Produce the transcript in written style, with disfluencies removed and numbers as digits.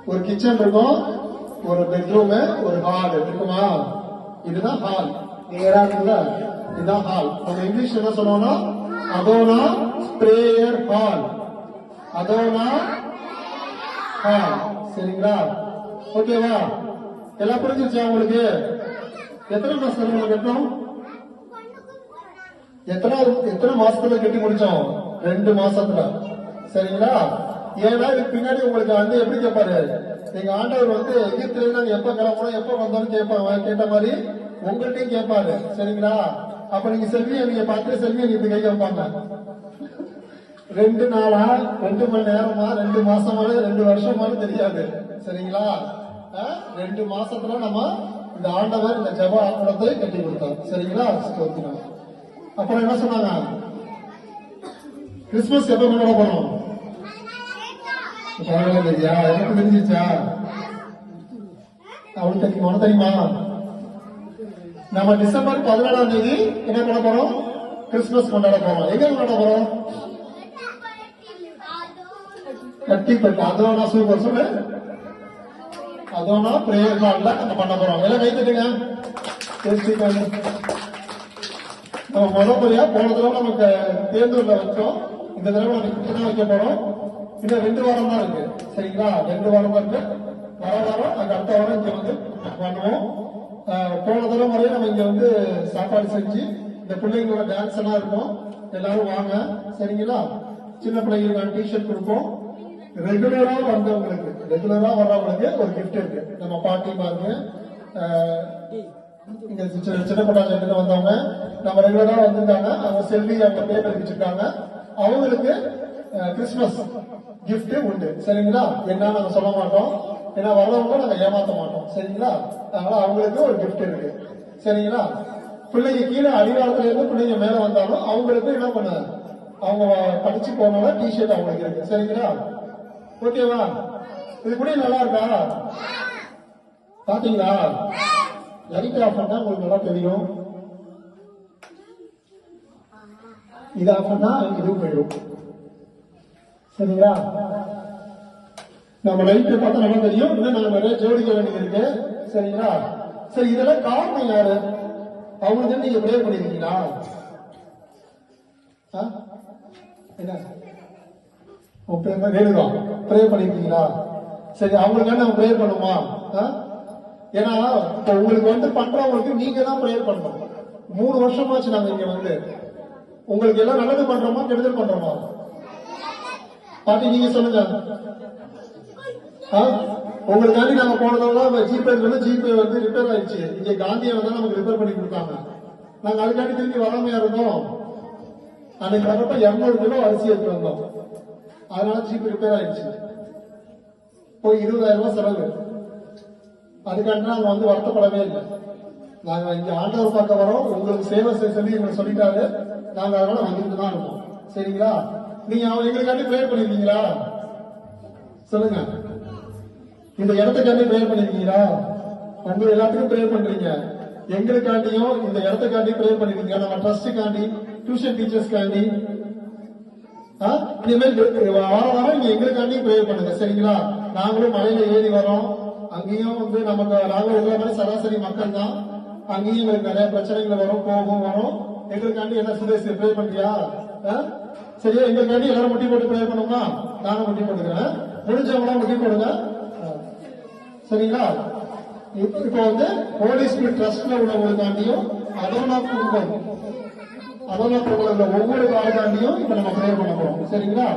ஒரு கிச்சன் இருக்கும், ஒரு பெட்ரூம், ஒரு ஹால் இருக்குமா? இதுதான் ஹால். நேரா இருக்குல்ல, இதுதான் ஹால். நம்ம இங்கிலீஷ் என்ன சொல்லுவோம்னா அதோனா பிரேயர் ஹால், அதோனா ஹால். சரிங்களா? ஓகேவா? எல்லாம் புரிஞ்சிருச்சா உங்களுக்கு? எத்தனை மாசத்துல நம்ம கட்டணும்? எத்தனை மாசத்துல கட்டி முடிச்சோம்? 2 மாசத்துல. சரிங்களா? ஏன்னா இதுக்கு பின்னாடி உங்களுக்கு வந்து எப்படி கேட்பாரு, எங்க ஆண்டவர் வந்து எகிப்தில நாங்க எப்ப கிளம்பணும் எப்ப வந்தோம்னு கேட்ட மாதிரி உங்கள்கிட்டயும் கேட்பாரு. சரிங்களா? அப்ப நீங்க செல்வியை நீங்க பார்த்து செல்வியை நீங்க கை வைப்பாங்க. 2 நாளா, 2 மணி நேரமா, 2 மாசமா, 2 வருஷமானு தெரியாது. சரிங்களா? 2 மாசத்துல நம்ம இந்த ஆண்டவர் இந்த ஜெப ஆவணத்தை கட்டி கொடுத்தார். சரிங்களா? ஸ்தோத்திரம். அப்புறம் என்ன சொன்னாங்க? கிறிஸ்துமஸ் எப்ப கொண்டாட போறோம்? தெரியா? எனக்கு தெரிஞ்சிச்சா? அவளுக்கு தெரியுமா? உனக்கு தெரியுமா? நம்ம டிசம்பர் 14ஆம் தேதி என்ன பண்ண போறோம்? கிறிஸ்துமஸ் கொண்டாட போறோம். எங்க கொண்டாட போறோம்? கட்டிப்பட்டு. அதோனா சூப்பர் சொல்லு. அதோனா பிரேயர் ஹால்ல நம்ம பண்ண போறோம். எல்லாம் கைத்துட்டுங்க. நம்ம முறையா போன தடவை நமக்கு தேர்ந்தூர்ல வச்சோம். இந்த தடவை நம்ம கிட்ட வைக்க போறோம். இன்னும் 2 வாரம் தான் இருக்கு. சரிங்களா? 2 வாரம் தான் இருக்கு. வர வாரம் அங்க அடுத்த வாரம் இங்க வந்து பண்ணுவோம். போன தடவை முறையே நம்ம இங்க வந்து சாப்பாடு செஞ்சு இந்த பிள்ளைங்களோட டான்ஸ் எல்லாம் இருக்கும். எல்லாரும் வாங்க. சரிங்களா? சின்ன பிள்ளைங்களுக்கு டிஷர்ட் கொடுப்போம். ரெகுலரா வந்தவங்களுக்கு, ரெகுலரா வர்றவங்களுக்கு ஒரு கிஃப்ட் இருக்கு. நம்ம பாட்டி பாருங்க, இங்க சின்ன பட்டாளத்துல வந்தவங்க நம்ம ரெகுலரா வந்திருந்தாங்க. அவங்க செல்வி அவங்க பேர் வச்சிருக்காங்க. அவங்களுக்கு கிறிஸ்துமஸ் கிஃப்ட் உண்டு. சரிங்களா? என்ன நாங்க சொல்ல மாட்டோம், ஏன்னா வர்றவங்க நாங்க ஏமாத்த மாட்டோம். சரிங்களா? அதனால அவங்களுக்கு ஒரு கிஃப்ட் இருக்கு. சரிங்களா? பிள்ளைங்க கீழே அடிவாரத்துல இருந்து பிள்ளைங்க மேல வந்தாலும் அவங்களுக்கு என்ன பண்ண, அவங்க படிச்சு போனால டிஷர்ட் அவங்களுக்கு இருக்கு. சரிங்களா? ஓகேவா? இது கூட நல்லா இருக்கா? பாத்தீங்களா? லைட் ஆஃப் பண்ணா உங்களுக்கு நல்லா தெரியும். இது ஆஃப் பண்ணா இதுவும் போயிடும். சரிங்களா? நம்ம லைட் பார்த்தா நல்லா தெரியும். இன்னும் நாங்க நிறைய ஜோடிக்க வேண்டியது இருக்கு. சரிங்களா? சரி, இதெல்லாம் காரணம் யாரு? அவங்களுக்கு நீங்க ப்ரே பண்ணிருக்கீங்களா? என்ன ப்ரே பண்ணிருக்கீங்களா? சரி, அவங்களுக்காக நம்ம ப்ரே பண்ணுமா? ஏன்னா உங்களுக்கு வந்து பண்றவங்களுக்கு நீங்க தான் ப்ரே பண்ணணும். 3 வருஷமாச்சு நாங்க இங்க வந்து உங்களுக்கு எல்லாம் நல்லது பண்றோமா கெடுதல் பண்றோமா? பாட்டி நீங்க சொல்லுங்க. உங்களுக்காண்டி நாங்க போனதோட ஜிபே வந்து ரிப்பேர் ஆயிடுச்சு. இங்க காந்தியை வந்து நமக்கு ரிப்பேர் பண்ணி கொடுத்தாங்க. நாங்க அதுக்காண்டி திரும்பி வராமையா இருந்தோம். அன்னைக்கு வரப்ப 200 கிலோ அரிசி எடுத்து வந்தோம். அதனால ஜிபே ரிப்பேர் ஆயிடுச்சு. போய் 20,000 ரூபாய் செலவு. அதுக்காண்டி நாங்க வந்து வருத்தப்படவே இல்லை. நாங்க இங்க ஆண்டவர் பார்க்க வரோம், உங்களுக்கு சேவை சொல்லி எங்களுக்கு சொல்லிட்டாரு. நாங்க அதனால வந்துட்டு தான் இருக்கோம். சரிங்களா? நீங்க எங்களுக்காண்டி ப்ரேயர் பண்ணிருக்கீங்களா? சொல்லுங்க. இந்த இடத்துக்காண்டி ப்ரேயர் பண்ணிருக்கீங்களா? உங்க எல்லாத்துக்கும் ப்ரேயர் பண்றீங்க. எங்களுக்காண்டியும் இந்த இடத்துக்காண்டி ப்ரேயர் பண்ணிருக்கீங்க. நம்ம ட்ரஸ்டுக்காண்டி, டியூஷன் டீச்சர்ஸ்க்காண்டி, வாரம் நீங்க எங்களுக்காண்டி ப்ரேயர் பண்ணுங்க. சரிங்களா? நாங்களும் மலையில ஏறி வரோம். அங்கேயும் வந்து நமக்கு நாங்களும் எல்லா மாதிரி சராசரி மக்கள் தான். அங்கேயும் எங்களுக்கு நிறைய பிரச்சனைகள் வரும், கோபம் வரும். எங்களுக்காண்டி என்ன சுதேசி ப்ரேயர் பண்றியா? சரியா? எங்களுக்காண்டி எல்லாரும் முட்டி போட்டு ப்ரேயர் பண்ணுமா? நானும் முட்டி போட்டுக்கிறேன். முடிஞ்சவங்களாம் முட்டி போடுங்க. சரிங்களா? இப்போ வந்து ஹோலி ஸ்பிரிட் ட்ரஸ்ட்ல உள்ளவங்களுக்காண்டியும் அதோனா குடும்பம், அதோனா குடும்பம் ஒவ்வொரு காலத்தாண்டியும் இப்ப நம்ம ப்ரேயர் பண்ண போறோம். சரிங்களா?